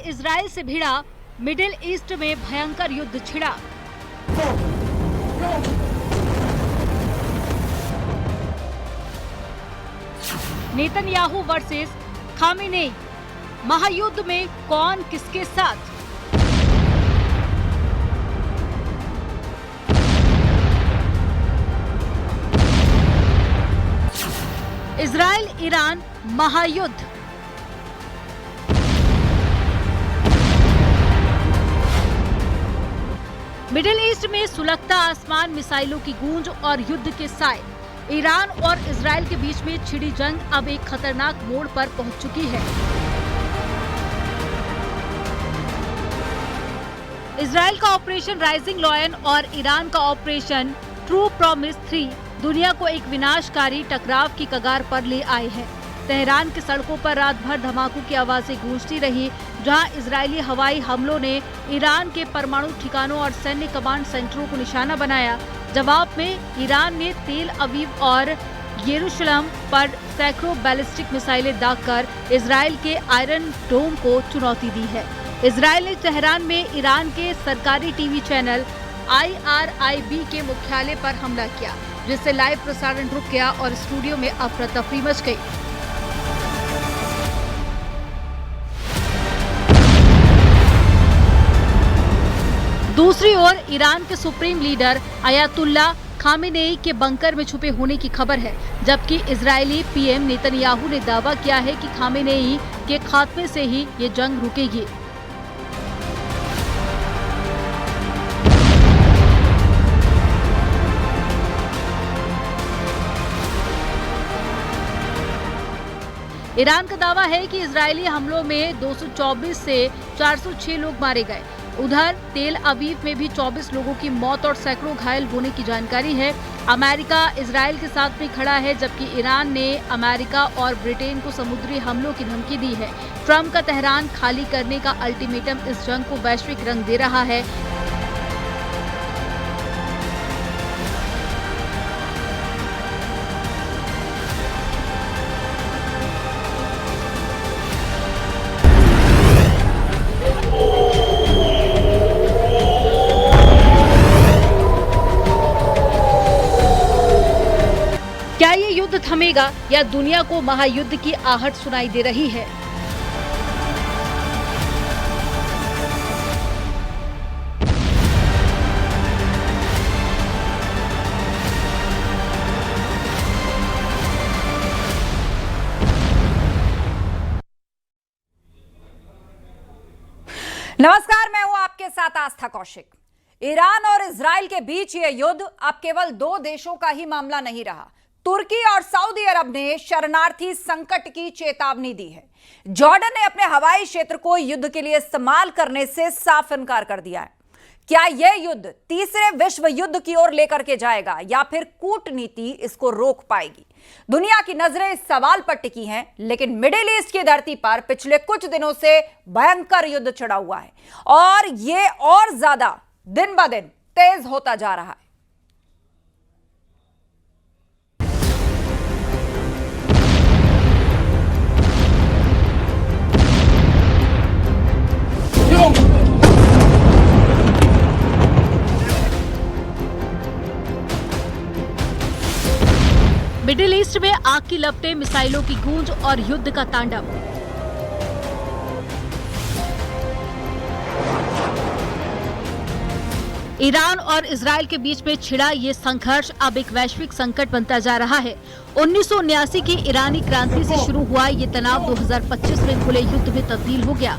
Israel से भिड़ा middle east में भयंकर युद्ध छिड़ा। नेतन्याहू वर्सेस खामेनेई, महायुद्ध में कौन किसके साथ? इजराइल ईरान महायुद्ध। मिडिल ईस्ट में सुलगता आसमान, मिसाइलों की गूंज और युद्ध के साए। ईरान और इजराइल के बीच में छिड़ी जंग अब एक खतरनाक मोड़ पर पहुंच चुकी है। इजराइल का ऑपरेशन राइजिंग लॉयन और ईरान का ऑपरेशन ट्रू प्रॉमिस 3 दुनिया को एक विनाशकारी टकराव की कगार पर ले आए हैं। तेहरान की सड़कों पर रात भर धमाकों की आवाजें गूंजती रही, जहां इजरायली हवाई हमलों ने ईरान के परमाणु ठिकानों और सैन्य कमांड सेंटरों को निशाना बनाया। जवाब में ईरान ने तेल अवीव और यरूशलेम पर सैकड़ों बैलिस्टिक मिसाइलें दागकर इजराइल के आयरन डोम को चुनौती दी है। इजराइल ने तेहरान में ईरान के सरकारी टीवी चैनल IRIB के मुख्यालय पर हमला किया, जिससे लाइव प्रसारण रुक गया और स्टूडियो में अफरा तफरी मच गई। दूसरी ओर ईरान के सुप्रीम लीडर अयातुल्ला खामेनेई के बंकर में छुपे होने की खबर है, जबकि इजरायली PM नेतन्याहू ने दावा किया है कि खामेनेई के खात्मे से ही ये जंग रुकेगी। ईरान का दावा है कि इजरायली हमलों में 224 से 406 लोग मारे गए। उधर तेल अवीव में भी 24 लोगों की मौत और सैकड़ों घायल होने की जानकारी है। अमेरिका इजराइल के साथ में खड़ा है, जबकि ईरान ने अमेरिका और ब्रिटेन को समुद्री हमलों की धमकी दी है। ट्रंप का तेहरान खाली करने का अल्टीमेटम इस जंग को वैश्विक रंग दे रहा है। क्या ये युद्ध थमेगा या दुनिया को महायुद्ध की आहट सुनाई दे रही है? नमस्कार, मैं हूं आपके साथ आस्था कौशिक। ईरान और इजराइल के बीच ये युद्ध अब केवल दो देशों का ही मामला नहीं रहा। तुर्की और सऊदी अरब ने शरणार्थी संकट की चेतावनी दी है। जॉर्डन ने अपने हवाई क्षेत्र को युद्ध के लिए इस्तेमाल करने से साफ इनकार कर दिया है। क्या यह युद्ध तीसरे विश्व युद्ध की ओर लेकर के जाएगा या फिर कूटनीति इसको रोक पाएगी? दुनिया की नजरें इस सवाल पर टिकी हैं, लेकिन मिडिल ईस्ट की धरती पर पिछले कुछ दिनों से भयंकर युद्ध छिड़ा हुआ है और ये और ज्यादा दिन ब दिन तेज होता जा रहा है। मिडिल ईस्ट में आग की लपटें, मिसाइलों की गूंज और युद्ध का तांडव। ईरान और इजराइल के बीच में छिड़ा ये संघर्ष अब एक वैश्विक संकट बनता जा रहा है। 1979 की ईरानी क्रांति से शुरू हुआ ये तनाव 2025 में खुले युद्ध में तब्दील हो गया।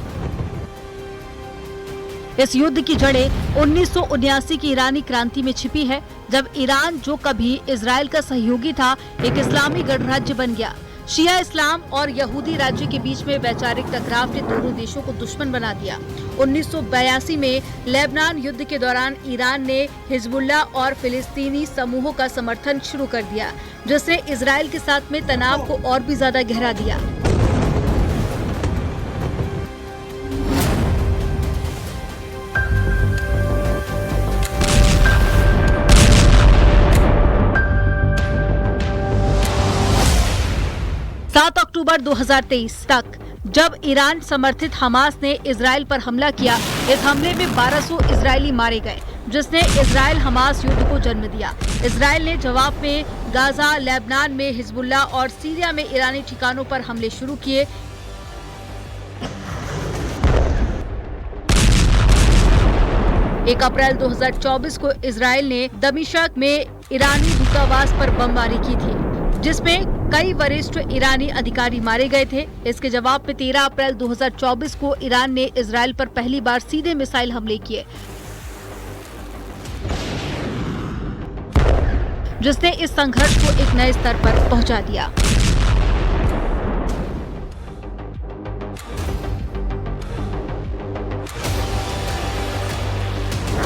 इस युद्ध की जड़ें 1979 की ईरानी क्रांति में छिपी है, जब ईरान, जो कभी इजराइल का सहयोगी था, एक इस्लामी गणराज्य बन गया। शिया इस्लाम और यहूदी राज्य के बीच में वैचारिक टकराव ने दोनों देशों को दुश्मन बना दिया। 1982 में लेबनान युद्ध के दौरान ईरान ने हिजबुल्लाह और फिलिस्तीनी समूहों का समर्थन शुरू कर दिया, जिसने इजराइल के साथ में तनाव को और भी ज्यादा गहरा दिया। 7 अक्टूबर 2023 तक जब ईरान समर्थित हमास ने इजराइल पर हमला किया, इस हमले में 1200 इजरायली मारे गए, जिसने इजराइल हमास युद्ध को जन्म दिया। इजराइल ने जवाब में गाजा, लेबनान में हिजबुल्लाह और सीरिया में ईरानी ठिकानों पर हमले शुरू किए। एक अप्रैल 2024 को इजराइल ने दमिश्क में ईरानी दूतावास पर बमबारी की थी, जिसमें कई वरिष्ठ ईरानी अधिकारी मारे गए थे। इसके जवाब में 13 अप्रैल 2024 को ईरान ने इजराइल पर पहली बार सीधे मिसाइल हमले किए, जिसने इस संघर्ष को एक नए स्तर पर पहुंचा दिया।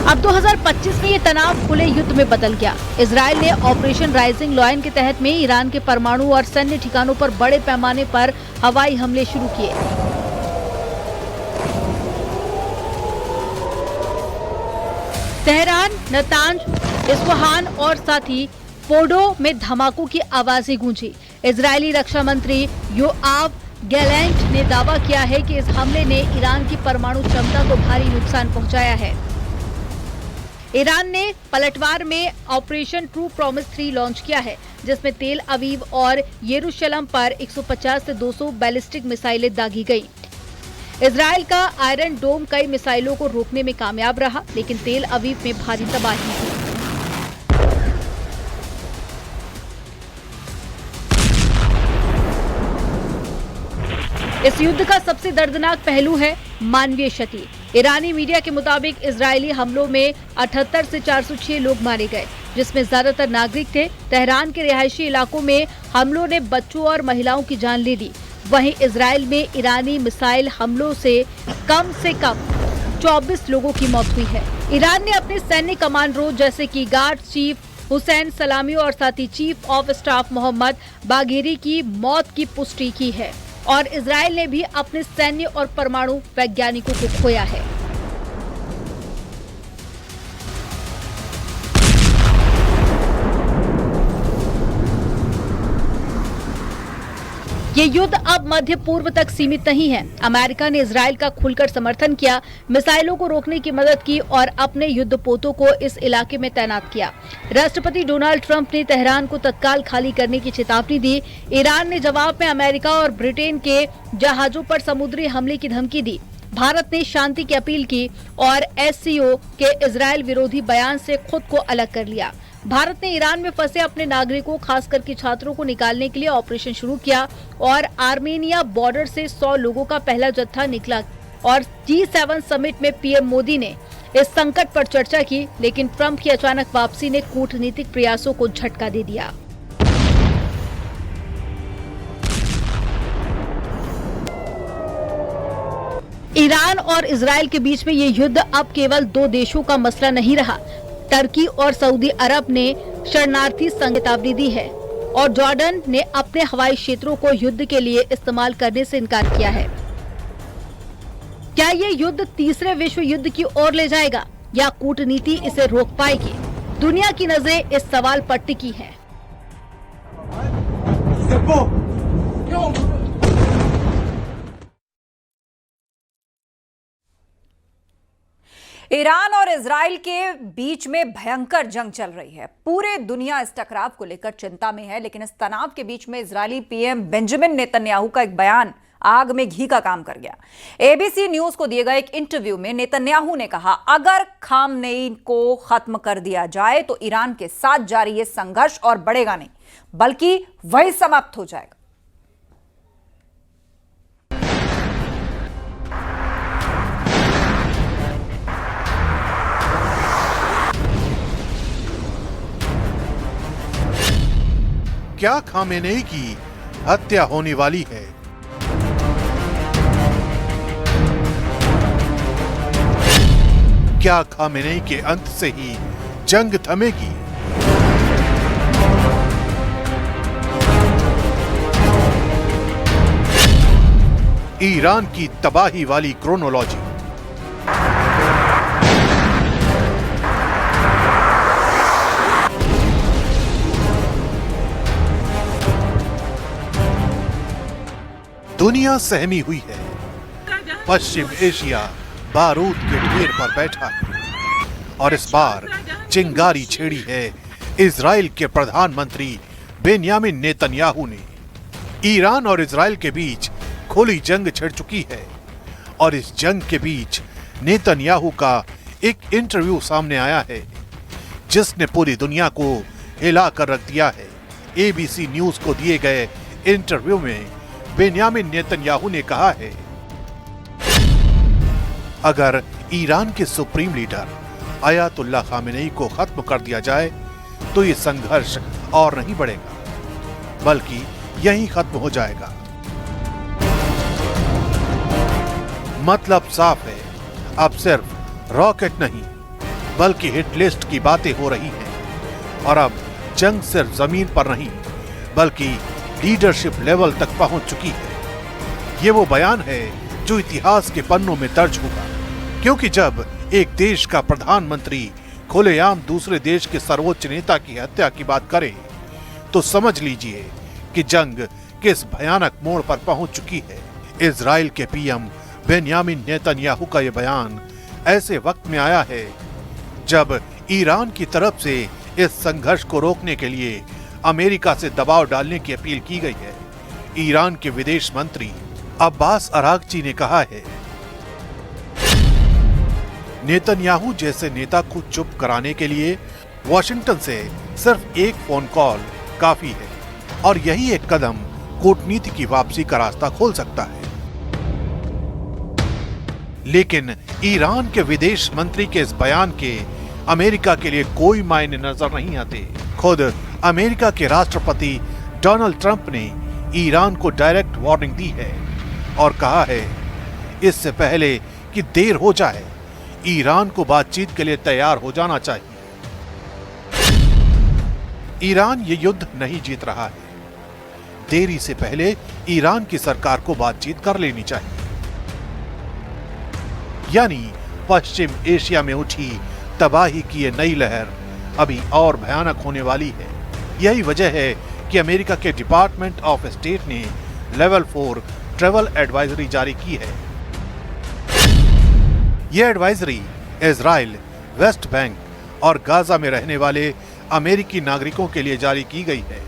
अब 2025 में ये तनाव खुले युद्ध में बदल गया। इजराइल ने ऑपरेशन राइजिंग लॉयन के तहत में ईरान के परमाणु और सैन्य ठिकानों पर बड़े पैमाने पर हवाई हमले शुरू किए। तेहरान, नतांज, इस्फहान और साथ ही फोर्डो में धमाकों की आवाजें गूंजी। इजरायली रक्षा मंत्री योआव गैलेंट ने दावा किया है कि इस हमले ने ईरान की परमाणु क्षमता को भारी नुकसान पहुंचाया है। ईरान ने पलटवार में ऑपरेशन ट्रू प्रॉमिस 3 लॉन्च किया है, जिसमें तेल अवीव और यरूशलेम पर 150 से 200 बैलिस्टिक मिसाइलें दागी गई। इजराइल का आयरन डोम कई मिसाइलों को रोकने में कामयाब रहा, लेकिन तेल अवीव में भारी तबाही हुई। इस युद्ध का सबसे दर्दनाक पहलू है मानवीय क्षति। ईरानी मीडिया के मुताबिक इजरायली हमलों में 78 से 406 लोग मारे गए, जिसमें ज्यादातर नागरिक थे। तेहरान के रिहायशी इलाकों में हमलों ने बच्चों और महिलाओं की जान ले ली। वहीं इजराइल में ईरानी मिसाइल हमलों से कम 24 लोगों की मौत हुई है। ईरान ने अपने सैन्य कमांडरों जैसे कि गार्ड चीफ हुसैन सलामी और साथ ही chief of staff Mohammad Bagheri की मौत की पुष्टि की है, और इजराइल ने भी अपने सैन्य और परमाणु वैज्ञानिकों को खोया है। ये युद्ध अब मध्य पूर्व तक सीमित नहीं है। अमेरिका ने इजराइल का खुलकर समर्थन किया, मिसाइलों को रोकने की मदद की और अपने युद्धपोतों को इस इलाके में तैनात किया। राष्ट्रपति डोनाल्ड ट्रंप ने तेहरान को तत्काल खाली करने की चेतावनी दी। ईरान ने जवाब में अमेरिका और ब्रिटेन के जहाजों पर समुद्री हमले की धमकी दी। भारत ने शांति की अपील की और एससीओ के इजराइल विरोधी बयान से खुद को अलग कर लिया। भारत ने ईरान में फंसे अपने नागरिकों, खासकर के छात्रों को निकालने के लिए ऑपरेशन शुरू किया और आर्मेनिया बॉर्डर से 100 लोगों का पहला जत्था निकला। और G7 समिट में पीएम मोदी ने इस संकट पर चर्चा की, लेकिन ट्रंप की अचानक वापसी ने कूटनीतिक प्रयासों को झटका दे दिया। ईरान और इजराइल के बीच में ये युद्ध अब केवल 2 देशों का मसला नहीं रहा। टर्की और सऊदी अरब ने शरणार्थी चेतावनी दी है और जॉर्डन ने अपने हवाई क्षेत्रों को युद्ध के लिए इस्तेमाल करने से इनकार किया है। क्या ये युद्ध तीसरे विश्व युद्ध की ओर ले जाएगा या कूटनीति इसे रोक पाएगी? दुनिया की नजरें इस सवाल पर टिकी हैं। ईरान और इजराइल के बीच में भयंकर जंग चल रही है। पूरे दुनिया इस टकराव को लेकर चिंता में है, लेकिन इस तनाव के बीच में इजरायली पीएम बेंजामिन नेतन्याहू का एक बयान आग में घी का काम कर गया। एबीसी न्यूज को दिए गए एक इंटरव्यू में नेतन्याहू ने कहा, अगर खामनेई को खत्म कर दिया जाए तो ईरान के साथ जारी ये संघर्ष और बढ़ेगा नहीं, बल्कि वही समाप्त हो जाएगा। क्या खामेनेई की हत्या होने वाली है? क्या खामेनेई के अंत से ही जंग थमेगी? ईरान की तबाही वाली क्रोनोलॉजी। दुनिया सहमी हुई है। पश्चिम एशिया बारूद के ढेर पर बैठा है और इस बार चिंगारी छेड़ी है इजराइल के प्रधानमंत्री बेन्यामिन नेतन्याहू ने। ईरान और इजराइल के बीच खुली जंग छिड़ चुकी है और इस जंग के बीच नेतन्याहू का एक इंटरव्यू सामने आया है जिसने पूरी दुनिया को हिला कर रख दिया है। एबीसी न्यूज को दिए गए इंटरव्यू में बेन्यामिन नेतन्याहू ने कहा है, अगर ईरान के सुप्रीम लीडर आयतुल्लाह खामेनेई को खत्म कर दिया जाए तो ये संघर्ष और नहीं बढ़ेगा बल्कि यहीं खत्म हो जाएगा। मतलब साफ है, अब सिर्फ रॉकेट नहीं बल्कि हिट लिस्ट की बातें हो रही हैं और अब जंग सिर्फ जमीन पर नहीं बल्कि लीडरशिप लेवल तक पहुंच चुकी है। ये वो बयान है जो इतिहास के पन्नों में दर्ज होगा, क्योंकि जब एक देश का प्रधानमंत्री खुलेआम दूसरे देश के सर्वोच्च नेता की हत्या की बात करे तो समझ लीजिए कि जंग किस भयानक मोड़ पर पहुंच चुकी है। इजराइल के पीएम बेन्यामिन नेतन्याहू का यह बयान ऐसे वक्त में आया है जब ईरान की तरफ से इस संघर्ष को रोकने के लिए अमेरिका से दबाव डालने की अपील की गई है। ईरान के विदेश मंत्री अब्बास अरागची ने कहा है, नेतन्याहू जैसे नेता को चुप कराने के लिए वॉशिंगटन से सिर्फ एक फोन कॉल काफी है और यही एक कदम कूटनीति की वापसी का रास्ता खोल सकता है। लेकिन ईरान के विदेश मंत्री के इस बयान के अमेरिका के लिए कोई मायने नजर नहीं आते। खुद अमेरिका के राष्ट्रपति डोनाल्ड ट्रंप ने ईरान को डायरेक्ट वार्निंग दी है और कहा है, इससे पहले कि देर हो जाए ईरान को बातचीत के लिए तैयार हो जाना चाहिए। ईरान ये युद्ध नहीं जीत रहा है, देरी से पहले ईरान की सरकार को बातचीत कर लेनी चाहिए। यानी पश्चिम एशिया में उठी तबाही की ये नई लहर अभी और भयानक होने वाली है। यही वजह है कि अमेरिका के डिपार्टमेंट ऑफ स्टेट ने लेवल 4 ट्रैवल एडवाइजरी जारी की है। यह एडवाइजरी इजराइल, वेस्ट बैंक और गाजा में रहने वाले अमेरिकी नागरिकों के लिए जारी की गई है।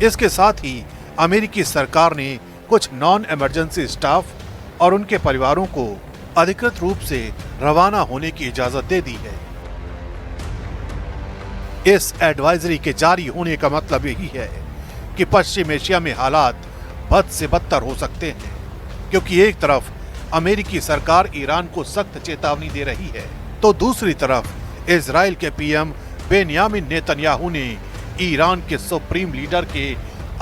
इसके साथ ही अमेरिकी सरकार ने कुछ नॉन इमरजेंसी स्टाफ और उनके परिवारों को अधिकृत रूप से रवाना होने की इजाजत दे दी है। इस एडवाइजरी के जारी होने का मतलब यही है कि पश्चिम एशिया में हालात बद से बदतर हो सकते हैं, क्योंकि एक तरफ अमेरिकी सरकार ईरान को सख्त चेतावनी दे रही है तो दूसरी तरफ इजराइल के पीएम बेन्यामिन नेतन्याहू ने ईरान के सुप्रीम लीडर के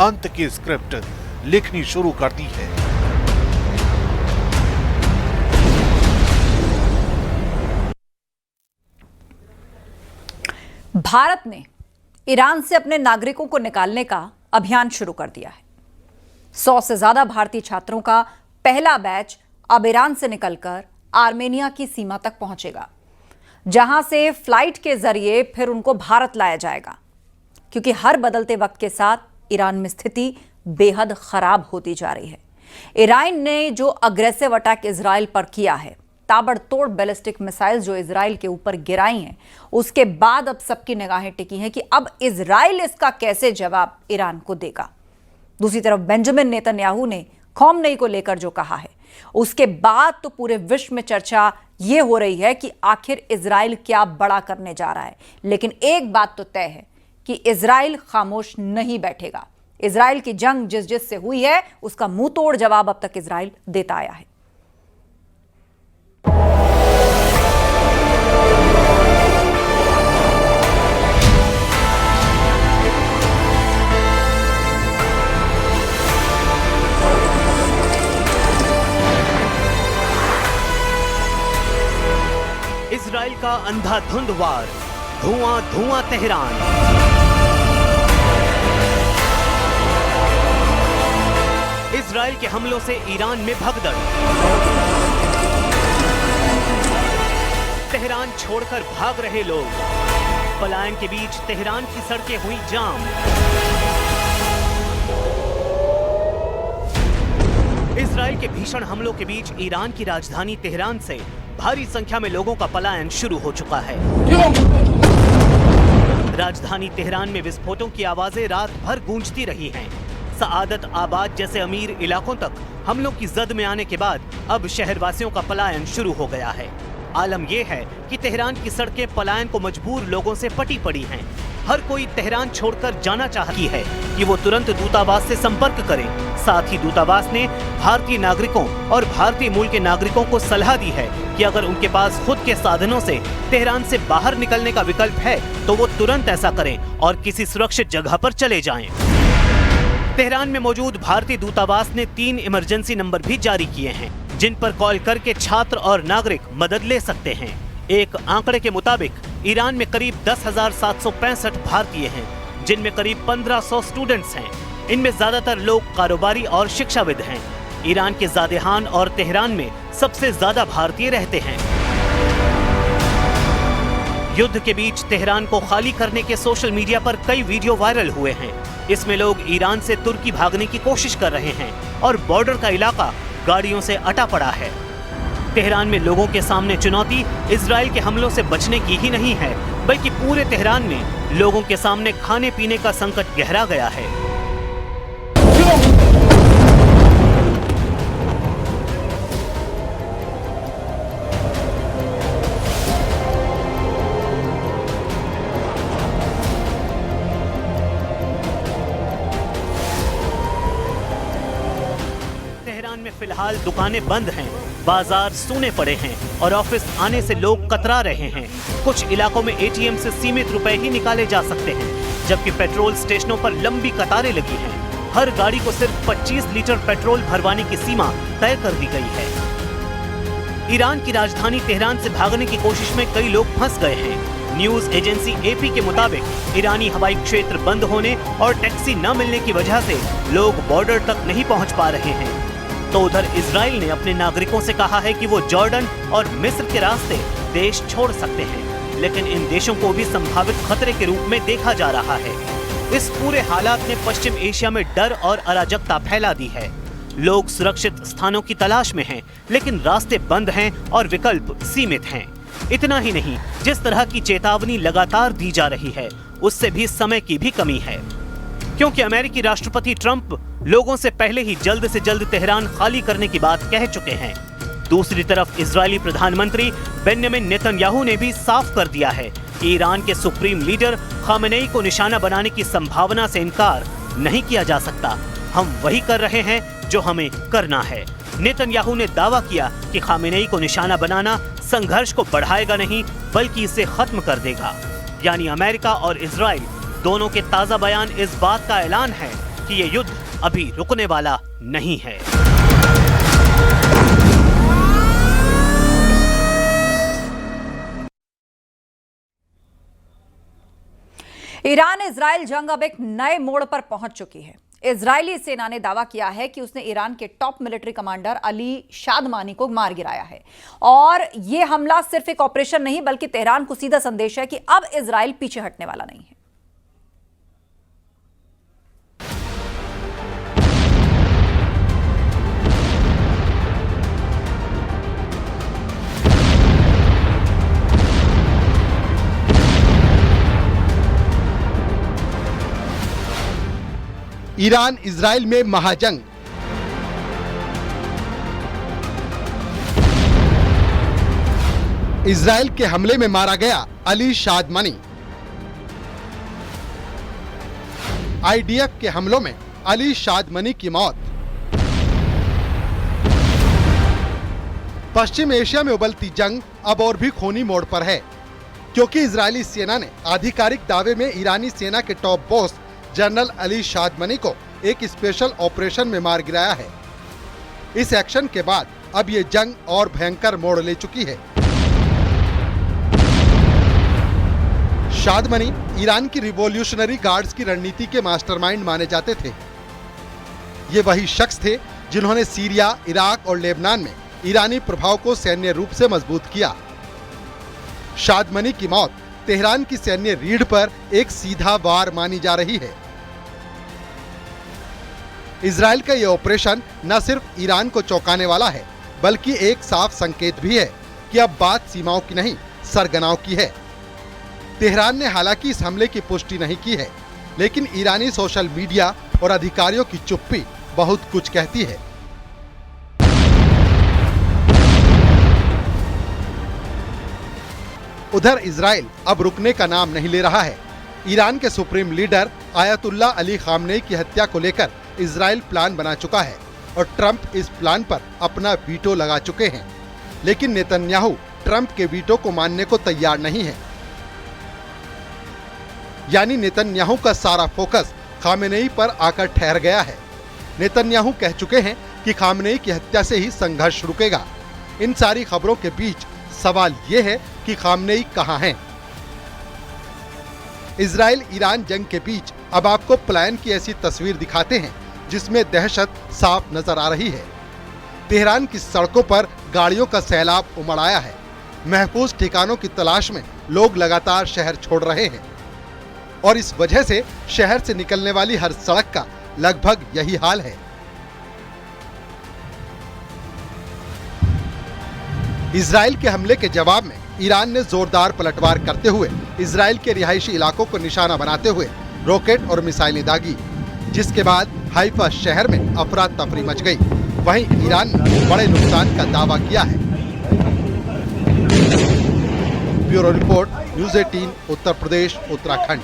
अंत की स्क्रिप्ट लिखनी शुरू कर दी है। भारत ने ईरान से अपने नागरिकों को निकालने का अभियान शुरू कर दिया है। 100 से ज्यादा भारतीय छात्रों का पहला बैच अब ईरान से निकलकर आर्मेनिया की सीमा तक पहुंचेगा, जहां से फ्लाइट के जरिए फिर उनको भारत लाया जाएगा, क्योंकि हर बदलते वक्त के साथ ईरान में स्थिति बेहद खराब होती जा रही है। ईरान ने जो अग्रेसिव अटैक इजराइल पर किया है, ताबड़तोड़ बैलिस्टिक मिसाइल जो इजराइल के ऊपर गिराई हैं, उसके बाद अब सबकी निगाहें टिकी हैं कि अब इजराइल इसका कैसे जवाब ईरान को देगा। दूसरी तरफ बेंजामिन नेतन्याहू ने खौमेनी को लेकर जो कहा है, उसके बाद तो पूरे विश्व में चर्चा ये हो रही है कि आखिर इजराइल क्या बड़ा करने जा रहा है। लेकिन एक बात तो तय है कि इजराइल खामोश नहीं बैठेगा। इजराइल की जंग जिस जिस से हुई है उसका मुंह तोड़ जवाब अब तक इजराइल देता आया है। इजराइल का अंधाधुंध वार, धुआं धुआं तेहरान। इजराइल के हमलों से ईरान में भगदड़। तेहरान छोड़कर भाग रहे लोग, पलायन के बीच तेहरान की सड़कें हुई जाम। इजराइल के भीषण हमलों के बीच ईरान की राजधानी तेहरान से भारी संख्या में लोगों का पलायन शुरू हो चुका है। राजधानी तेहरान में विस्फोटों की आवाजें रात भर गूंजती रही हैं। सआदत आबाद जैसे अमीर इलाकों तक हमलों की जद में आने के बाद अब शहरवासियों का पलायन शुरू हो गया है। आलम यह है कि तेहरान की सड़कें पलायन को मजबूर लोगों से पटी पड़ी हैं। हर कोई तेहरान छोड़कर जाना चाहती है कि वो तुरंत दूतावास से संपर्क करे। साथ ही दूतावास ने भारतीय नागरिकों और भारतीय मूल के नागरिकों को सलाह दी है कि अगर उनके पास खुद के साधनों से तेहरान से बाहर निकलने का विकल्प है तो वो तुरंत ऐसा करें और किसी सुरक्षित जगह पर चले जाएं। तेहरान में मौजूद भारतीय दूतावास ने 3 इमरजेंसी नंबर भी जारी किए हैं, जिन पर कॉल करके छात्र और नागरिक मदद ले सकते हैं। एक आंकड़े के मुताबिक ईरान में करीब 10,765 भारतीय हैं, जिनमें करीब 1,500 स्टूडेंट्स हैं। इनमें ज्यादातर लोग कारोबारी और शिक्षाविद हैं। ईरान के ज़ादेहान और तेहरान में सबसे ज्यादा भारतीय रहते हैं। युद्ध के बीच तेहरान को खाली करने के सोशल मीडिया पर कई वीडियो वायरल हुए हैं। इसमें लोग ईरान से तुर्की भागने की कोशिश कर रहे हैं और बॉर्डर का इलाका गाड़ियों से अटा पड़ा है। तेहरान में लोगों के सामने चुनौती इजराइल के हमलों से बचने की ही नहीं है, बल्कि पूरे तेहरान में लोगों के सामने खाने पीने का संकट गहरा गया है। तेहरान में फिलहाल दुकानें बंद हैं, बाजार सूने पड़े हैं और ऑफिस आने से लोग कतरा रहे हैं। कुछ इलाकों में एटीएम से सीमित रुपए ही निकाले जा सकते हैं, जबकि पेट्रोल स्टेशनों पर लंबी कतारें लगी हैं। हर गाड़ी को सिर्फ 25 लीटर पेट्रोल भरवाने की सीमा तय कर दी गई है। ईरान की राजधानी तेहरान से भागने की कोशिश में कई लोग फंस गए हैं। न्यूज एजेंसी एपी के मुताबिक ईरानी हवाई क्षेत्र बंद होने और टैक्सी न मिलने की वजह से लोग बॉर्डर तक नहीं पहुंच पा रहे हैं। तो उधर इजराइल ने अपने नागरिकों से कहा है कि वो जॉर्डन और मिस्र के रास्ते देश छोड़ सकते हैं, लेकिन इन देशों को भी संभावित खतरे के रूप में देखा जा रहा है। इस पूरे हालात ने पश्चिम एशिया में डर और अराजकता फैला दी है। लोग सुरक्षित स्थानों की तलाश में हैं, लेकिन रास्ते बंद हैं और विकल्प सीमित हैं। इतना ही नहीं, जिस तरह की चेतावनी लगातार दी जा रही है, उससे भी समय की भी कमी है, क्योंकि अमेरिकी राष्ट्रपति ट्रंप लोगों से पहले ही जल्द से जल्द तेहरान खाली करने की बात कह चुके हैं। दूसरी तरफ इजरायली प्रधानमंत्री बेंजामिन नेतन्याहू ने भी साफ कर दिया है कि ईरान के सुप्रीम लीडर खामेनेई को निशाना बनाने की संभावना से इनकार नहीं किया जा सकता। हम वही कर रहे हैं जो हमें करना है। नेतन्याहू ने दावा किया कि खामेनेई को निशाना बनाना संघर्ष को बढ़ाएगा नहीं, बल्कि इसे खत्म कर देगा। यानी अमेरिका और इजराइल दोनों के ताजा बयान इस बात का ऐलान है कि ये युद्ध अभी रुकने वाला नहीं है। ईरान इजराइल जंग अब एक नए मोड़ पर पहुंच चुकी है। इजरायली सेना ने दावा किया है कि उसने ईरान के टॉप मिलिट्री कमांडर अली शादमानी को मार गिराया है और यह हमला सिर्फ एक ऑपरेशन नहीं, बल्कि तेहरान को सीधा संदेश है कि अब इजराइल पीछे हटने वाला नहीं है। ईरान इजराइल में महाजंग। इजराइल के हमले में मारा गया अली शादमानी। आईडीएफ के हमलों में अली शादमानी की मौत। पश्चिम एशिया में उबलती जंग अब और भी खूनी मोड़ पर है, क्योंकि इजरायली सेना ने आधिकारिक दावे में ईरानी सेना के टॉप बॉस जनरल अली शादमानी को एक स्पेशल ऑपरेशन में मार गिराया है। इस एक्शन के बाद अब ये जंग और भयंकर मोड़ ले चुकी है। शादमानी ईरान की रिवॉल्यूशनरी गार्ड्स की रणनीति के मास्टरमाइंड माने जाते थे। ये वही शख्स थे जिन्होंने सीरिया, इराक और लेबनान में ईरानी प्रभाव को सैन्य रूप से मजबूत किया। शादमानी की मौत तेहरान की सैन्य रीढ़ पर एक सीधा वार मानी जा रही है। इजराइल का ये ऑपरेशन न सिर्फ ईरान को चौंकाने वाला है, बल्कि एक साफ संकेत भी है कि अब बात सीमाओं की नहीं, सरगनाओं की है। तेहरान ने हालांकि इस हमले की पुष्टि नहीं की है, लेकिन ईरानी सोशल मीडिया और अधिकारियों की चुप्पी बहुत कुछ कहती है। उधर इजराइल अब रुकने का नाम नहीं ले रहा है। ईरान के supreme leader ayatollah Ali Khamenei की हत्या को लेकर इजराइल प्लान बना चुका है और ट्रंप इस प्लान पर अपना वीटो लगा चुके हैं। लेकिन नेतन्याहू ट्रंप के वीटो को मानने को तैयार नहीं है। यानी नेतन्याहू का सारा फोकस खामेनेई पर आकर ठहर गया है। नेतन्याहू कह चुके हैं कि खामेनेई की हत्या से ही संघर्ष रुकेगा। इन सारी खबरों के बीच सवाल ये है कि खामेनेई कहां हैं? इजराइल ईरान जंग के बीच अब आपको पलायन की ऐसी तस्वीर दिखाते हैं जिसमें दहशत साफ नजर आ रही है। तेहरान की सड़कों पर गाड़ियों का सैलाब उमड़ आया है। महफूज ठिकानों की तलाश में लोग लगातार शहर छोड़ रहे हैं और इस वजह से शहर से निकलने वाली हर सड़क का लगभग यही हाल है। इजराइल के हमले के जवाब में ईरान ने जोरदार पलटवार करते हुए इजराइल के रिहायशी इलाकों को निशाना बनाते हुए रॉकेट और मिसाइलें दागी, जिसके बाद हाइफा शहर में अफरा तफरी मच गई। वहीं ईरान ने बड़े नुकसान का दावा किया है। Bureau report, news 18, Uttar Pradesh, Uttarakhand.